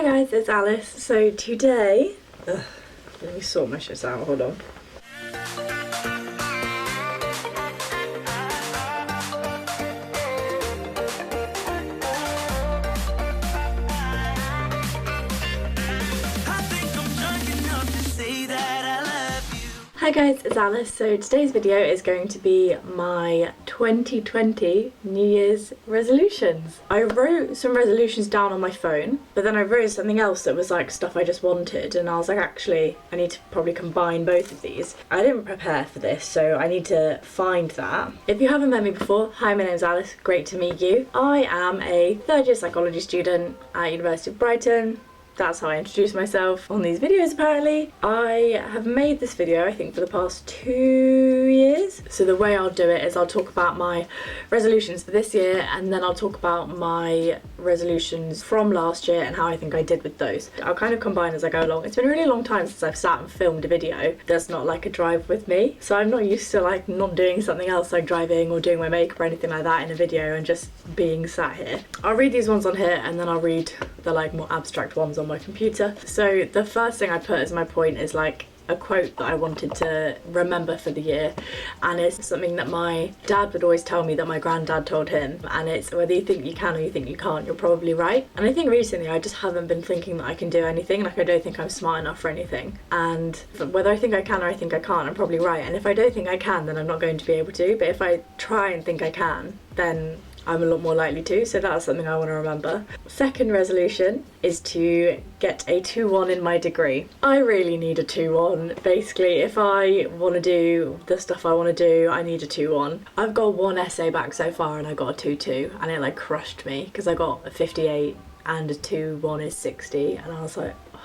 guys, it's Alice. So today, let me sort my shit out, hold on. Hi guys, it's Alice. So today's video is going to be my 2020 New Year's resolutions. I wrote some resolutions down on my phone, but then I wrote something else that was like stuff I just wanted, and I was like, actually, I need to probably combine both of these. I didn't prepare for this, so I need to find that. If you haven't met me before, hi, my name's Alice. Great to meet you. I am a third year psychology student at University of Brighton. That's how I introduce myself on these videos apparently. I have made this video I think for the past 2 years. So the way I'll do it is I'll talk about my resolutions for this year, and then I'll talk about my resolutions from last year and how I think I did with those. I'll kind of combine as I go along. It's been a really long time since I've sat and filmed a video that's not like a drive with me. So I'm not used to like not doing something else like driving or doing my makeup or anything like that in a video and just being sat here. I'll read these ones on here and then I'll read the like more abstract ones on my computer. So the first thing I put as my point is like a quote that I wanted to remember for the year, and it's something that my dad would always tell me that my granddad told him, and it's whether you think you can or you think you can't, you're probably right. And I think recently I just haven't been thinking that I can do anything, like I don't think I'm smart enough for anything, and whether I think I can or I think I can't, I'm probably right. And if I don't think I can, then I'm not going to be able to, but if I try and think I can, then I'm a lot more likely to, so that's something I want to remember. Second resolution is to get a 2-1 in my degree. I really need a 2-1. Basically, if I want to do the stuff I want to do, I need a 2-1. I've got one essay back so far and I got a 2-2, and it like crushed me because I got a 58 and a 2-1 is 60, and I was like, oh.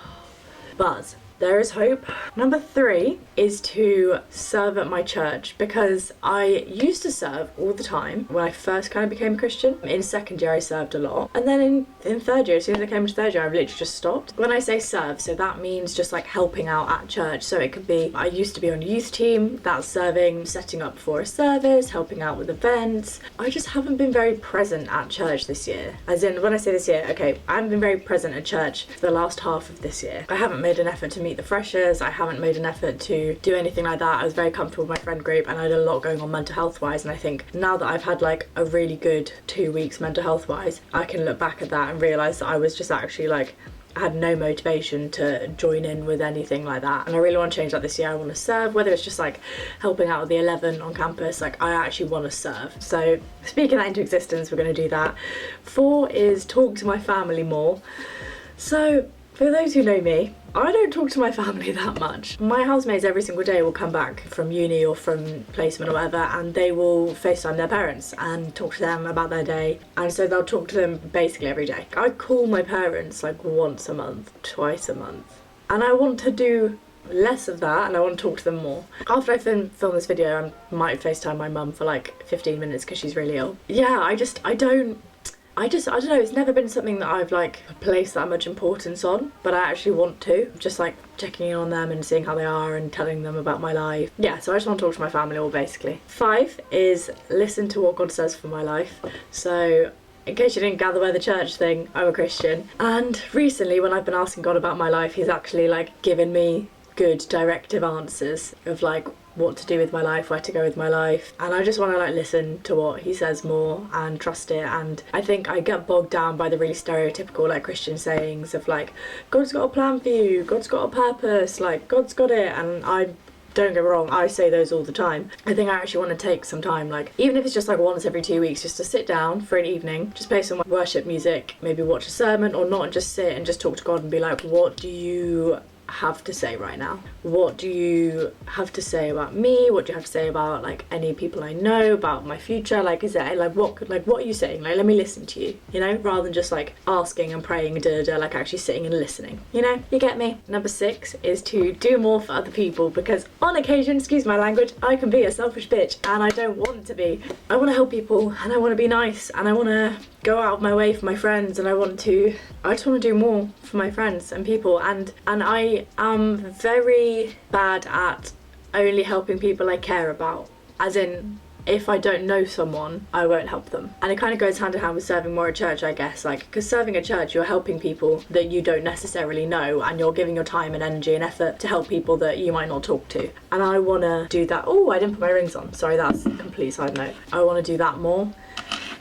But there is hope. Number 3 is to serve at my church, because I used to serve all the time when I first kind of became a Christian. In second year I served a lot, and then in third year, as soon as I came to third year, I've literally just stopped. When I say serve, so that means just like helping out at church. So it could be, I used to be on a youth team, that's serving, setting up for a service, helping out with events. I just haven't been very present at church this year. As in, when I say this year, okay, I haven't been very present at church for the last half of this year. I haven't made an effort to meet the freshers, I haven't made an effort to do anything like that. I was very comfortable with my friend group and I had a lot going on mental health wise, and I think now that I've had like a really good 2 weeks mental health wise, I can look back at that and realise that I was just actually like, I had no motivation to join in with anything like that, and I really want to change that this year. I want to serve, whether it's just like helping out with the 11 on campus, like I actually want to serve. So speaking that into existence, we're going to do that. 4 is talk to my family more. So for those who know me, I don't talk to my family that much. My housemates every single day will come back from uni or from placement or whatever, and they will FaceTime their parents and talk to them about their day, and so they'll talk to them basically every day. I call my parents like once a month, twice a month, and I want to do less of that and I want to talk to them more. After I film this video, I might FaceTime my mum for like 15 minutes because she's really ill. Yeah, I don't know, it's never been something that I've like placed that much importance on, but I actually want to, just like checking in on them and seeing how they are and telling them about my life. Yeah, so I just want to talk to my family all basically. 5 is listen to what God says for my life. So in case you didn't gather by the church thing, I'm a Christian, and recently when I've been asking God about my life, he's actually like given me good directive answers of like what to do with my life, where to go with my life, and I just want to like listen to what he says more and trust it. And I think I get bogged down by the really stereotypical like Christian sayings of like, God's got a plan for you, God's got a purpose, like God's got it, and I don't get me wrong, I say those all the time. I think I actually want to take some time, like even if it's just like once every 2 weeks, just to sit down for an evening, just play some worship music, maybe watch a sermon or not, and just sit and just talk to God and be like, what do you have to say right now? What do you have to say about me? What do you have to say about like any people I know, about my future? Like, is there like what are you saying? Like, let me listen to you, you know, rather than just like asking and praying and like actually sitting and listening, you know, you get me. Number 6 is to do more for other people, because on occasion, excuse my language, I can be a selfish bitch and I don't want to be. I want to help people and I want to be nice and I want to go out of my way for my friends, and I just want to do more for my friends and people, and I am very bad at only helping people I care about. As in, if I don't know someone, I won't help them. And it kind of goes hand in hand with serving more at church, I guess, like, because serving at church, you're helping people that you don't necessarily know, and you're giving your time and energy and effort to help people that you might not talk to. And I want to do that. Oh, I didn't put my rings on. Sorry, that's a complete side note. I want to do that more,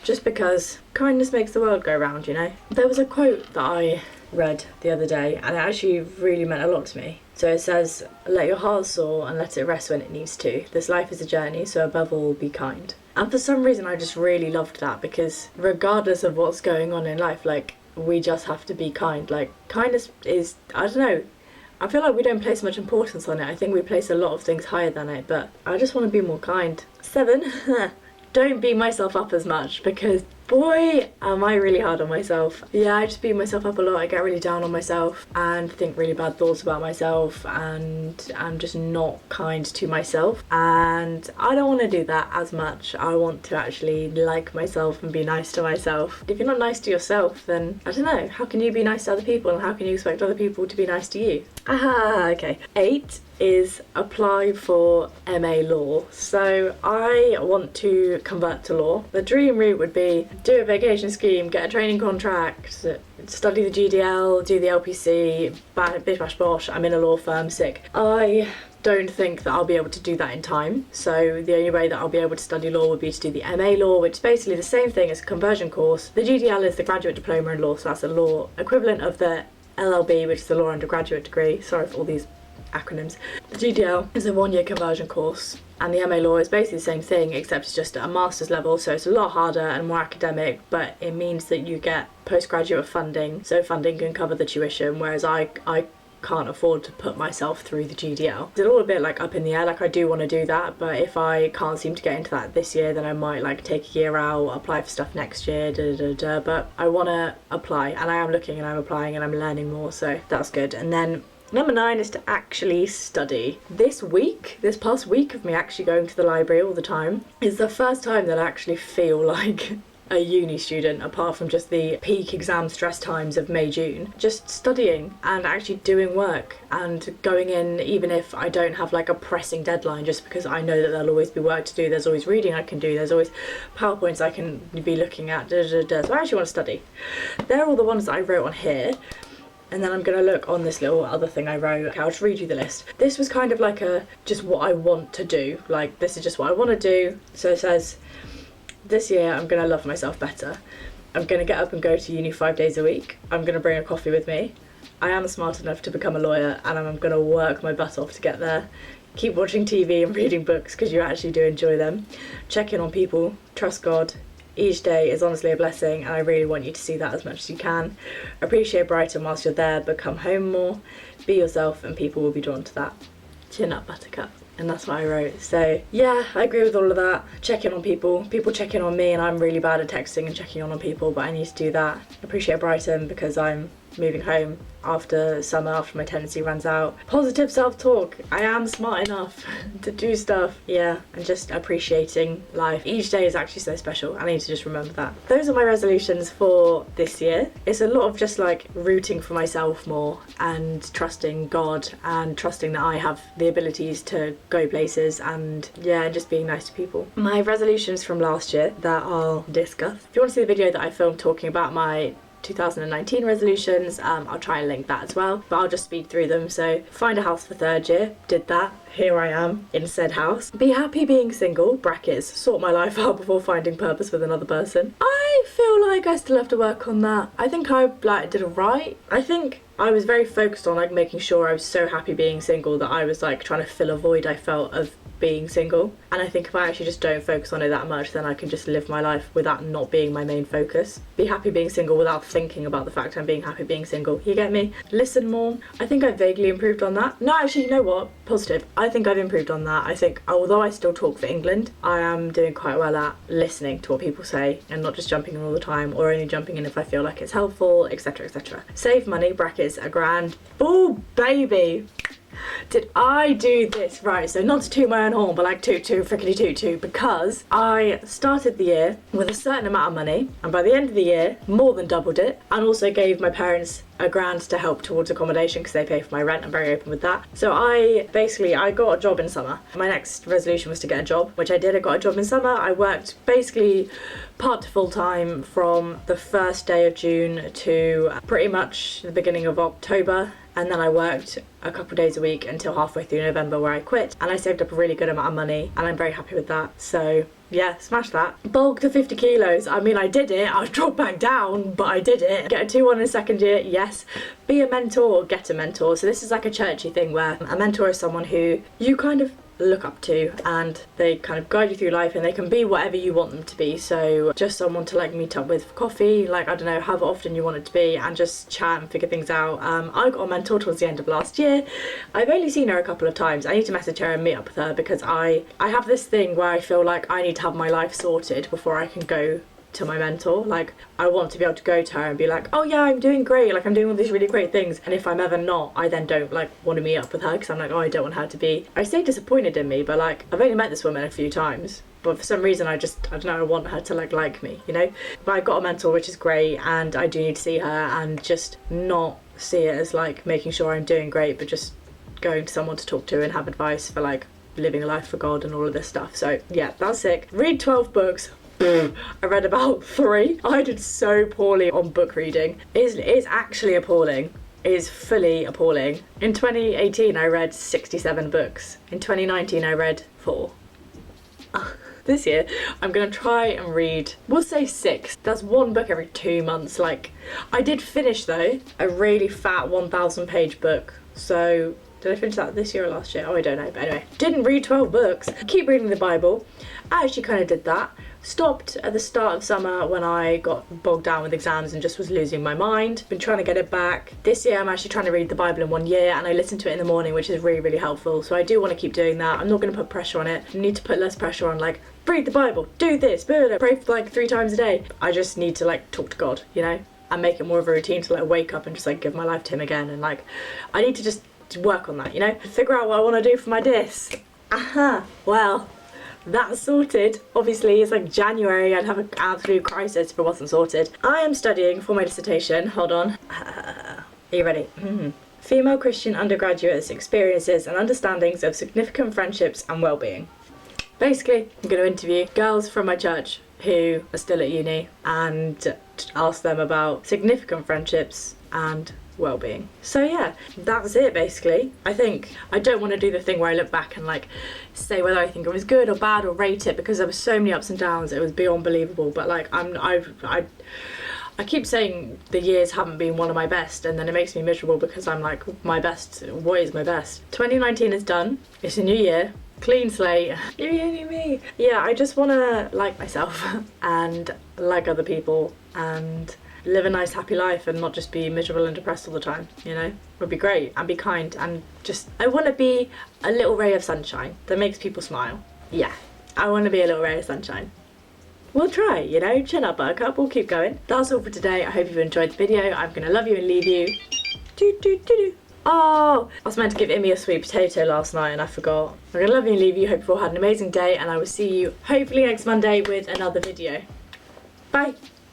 just because kindness makes the world go round, you know? There was a quote that I read the other day, and it actually really meant a lot to me. So it says, let your heart soar and let it rest when it needs to. This life is a journey, so above all, be kind. And for some reason, I just really loved that, because regardless of what's going on in life, like, we just have to be kind. Like, kindness is, I don't know, I feel like we don't place much importance on it. I think we place a lot of things higher than it, but I just want to be more kind. 7, don't beat myself up as much, because boy, am I really hard on myself. Yeah, I just beat myself up a lot. I get really down on myself and think really bad thoughts about myself, and I'm just not kind to myself. And I don't want to do that as much. I want to actually like myself and be nice to myself. If you're not nice to yourself, then I don't know, how can you be nice to other people, and how can you expect other people to be nice to you? Okay. 8 is apply for MA Law. So I want to convert to law. The dream route would be do a vacation scheme, get a training contract, study the GDL, do the LPC, bish bash bosh, I'm in a law firm, sick. I don't think that I'll be able to do that in time. So the only way that I'll be able to study law would be to do the MA Law, which is basically the same thing as a conversion course. The GDL is the graduate diploma in law, so that's a law equivalent of the LLB, which is the law undergraduate degree. Sorry for all these acronyms. The GDL is a 1-year conversion course, and the MA Law is basically the same thing, except it's just at a master's level, so it's a lot harder and more academic, but it means that you get postgraduate funding, so funding can cover the tuition, whereas I can't afford to put myself through the GDL. It's all a bit like up in the air. Like, I do want to do that, but if I can't seem to get into that this year, then I might like take a year out, apply for stuff next year, but I want to apply, and I am looking and I'm applying and I'm learning more, so that's good. And then number 9 is to actually study. This past week of me actually going to the library all the time is the first time that I actually feel like a uni student, apart from just the peak exam stress times of May, June. Just studying and actually doing work and going in, even if I don't have like a pressing deadline, just because I know that there'll always be work to do, there's always reading I can do, there's always PowerPoints I can be looking at, So I actually want to study. They're all the ones that I wrote on here. And then I'm going to look on this little other thing I wrote. Okay, I'll just read you the list. This was kind of like just what I want to do. Like, this is just what I want to do. So it says, this year I'm going to love myself better. I'm going to get up and go to uni 5 days a week. I'm going to bring a coffee with me. I am smart enough to become a lawyer, and I'm going to work my butt off to get there. Keep watching TV and reading books, because you actually do enjoy them. Check in on people. Trust God. Each day is honestly a blessing, and I really want you to see that as much as you can. Appreciate Brighton whilst you're there, but come home more. Be yourself, and people will be drawn to that. Chin up, buttercup. And that's what I wrote. So yeah, I agree with all of that. Check in on people. People check in on me, and I'm really bad at texting and checking on people, but I need to do that. Appreciate Brighton because I'm moving home after summer, after my tenancy runs out. Positive self-talk. I am smart enough to do stuff. Yeah, and just appreciating life. Each day is actually so special. I need to just remember that. Those are my resolutions for this year. It's a lot of just like rooting for myself more and trusting God and trusting that I have the abilities to go places, and yeah, just being nice to people. My resolutions from last year that I'll discuss. If you want to see the video that I filmed talking about my 2019 resolutions, I'll try and link that as well, but I'll just speed through them. So find a house for 3rd year, did that, here I am in said house. Be happy being single, brackets, sort my life out before finding purpose with another person. I feel like I still have to work on that. I think I did alright. I think I was very focused on like making sure I was so happy being single that I was like trying to fill a void I felt of being single, and I think if I actually just don't focus on it that much, then I can just live my life without not being my main focus. Be happy being single without thinking about the fact I'm being happy being single. You get me? Listen more. I think I've vaguely improved on that. No, actually, you know what? Positive. I think I've improved on that. I think although I still talk for England, I am doing quite well at listening to what people say and not just jumping in all the time, or only jumping in if I feel like it's helpful, etc, etc. Save money, brackets, £1,000. Oh baby! Did I do this right? So not to toot my own horn, but like toot frickety toot, because I started the year with a certain amount of money, and by the end of the year more than doubled it, and also gave my parents £1,000 to help towards accommodation because they pay for my rent. I'm very open with that. So I got a job in summer. My next resolution was to get a job, which I did. I got a job in summer. I worked basically part to full time from the first day of June to pretty much the beginning of October. And then I worked a couple of days a week until halfway through November, where I quit, and I saved up a really good amount of money, and I'm very happy with that. So yeah, smash that. Bulk to 50 kilos. I mean, I did it. I dropped back down, but I did it. Get a 2-1 in second year, yes. Be a mentor, get a mentor. So this is like a churchy thing where a mentor is someone who you kind of look up to, and they kind of guide you through life, and they can be whatever you want them to be. So just someone to like meet up with for coffee, like I don't know, however often you want it to be, and just chat and figure things out. I got a mentor towards the end of last year. I've only seen her a couple of times. I need to message her and meet up with her because I have this thing where I feel like I need to have my life sorted before I can go to my mentor. Like, I want to be able to go to her and be like, oh yeah, I'm doing great, like I'm doing all these really great things, and if I'm ever not, I then don't like want to meet up with her because I'm like, oh, I don't want her to be, I say disappointed in me, but like I've only met this woman a few times, but for some reason I don't know, I want her to like me, you know. But I got a mentor, which is great, and I do need to see her and just not see it as like making sure I'm doing great, but just going to someone to talk to and have advice for like living a life for God and all of this stuff. So yeah, that's sick. Read 12 books. I read about 3. I did so poorly on book reading. It's actually appalling. It is fully appalling. In 2018 I read 67 books. In 2019 I read 4. This year I'm gonna try and read, we'll say 6. That's 1 book every 2 months. Like, I did finish though a really fat 1,000 page book. So did I finish that this year or last year? Oh, I don't know. But anyway, didn't read 12 books. Keep reading the Bible. I actually kind of did that. Stopped at the start of summer when I got bogged down with exams and just was losing my mind. Been trying to get it back. This year I'm actually trying to read the Bible in 1 year, and I listen to it in the morning, which is really, really helpful. So I do want to keep doing that. I'm not going to put pressure on it. I need to put less pressure on like, read the Bible, do this, pray for like 3 times a day. I just need to like talk to God, you know, and make it more of a routine to like wake up and just like give my life to him again. And like, I need to just work on that, you know, figure out what I want to do for my dis. Well, that's sorted. Obviously it's like January, I'd have an absolute crisis if it wasn't sorted. I am studying for my dissertation. Hold on. Are you ready? Female Christian undergraduates' experiences and understandings of significant friendships and well-being. Basically, I'm going to interview girls from my church who are still at uni and ask them about significant friendships and well-being. So yeah, that's it basically. I think I don't want to do the thing where I look back and like say whether I think it was good or bad or rate it, because there were so many ups and downs. It was beyond believable. But like I keep saying the years haven't been one of my best, and then it makes me miserable because I'm like, my best, what is my best? 2019 is done. It's a new year. Clean slate. Yay me. Yeah, I just want to like myself and like other people and live a nice happy life and not just be miserable and depressed all the time, you know? Would be great, and be kind, and just, I want to be a little ray of sunshine that makes people smile. Yeah, I want to be a little ray of sunshine. We'll try, you know, chin up buttercup, we'll keep going. That's all for today. I hope you've enjoyed the video. I'm gonna love you and leave you. Oh, I was meant to give Imi a sweet potato last night and I forgot. I'm gonna love you and leave you. Hope you've all had an amazing day, and I will see you hopefully next Monday with another video. Bye.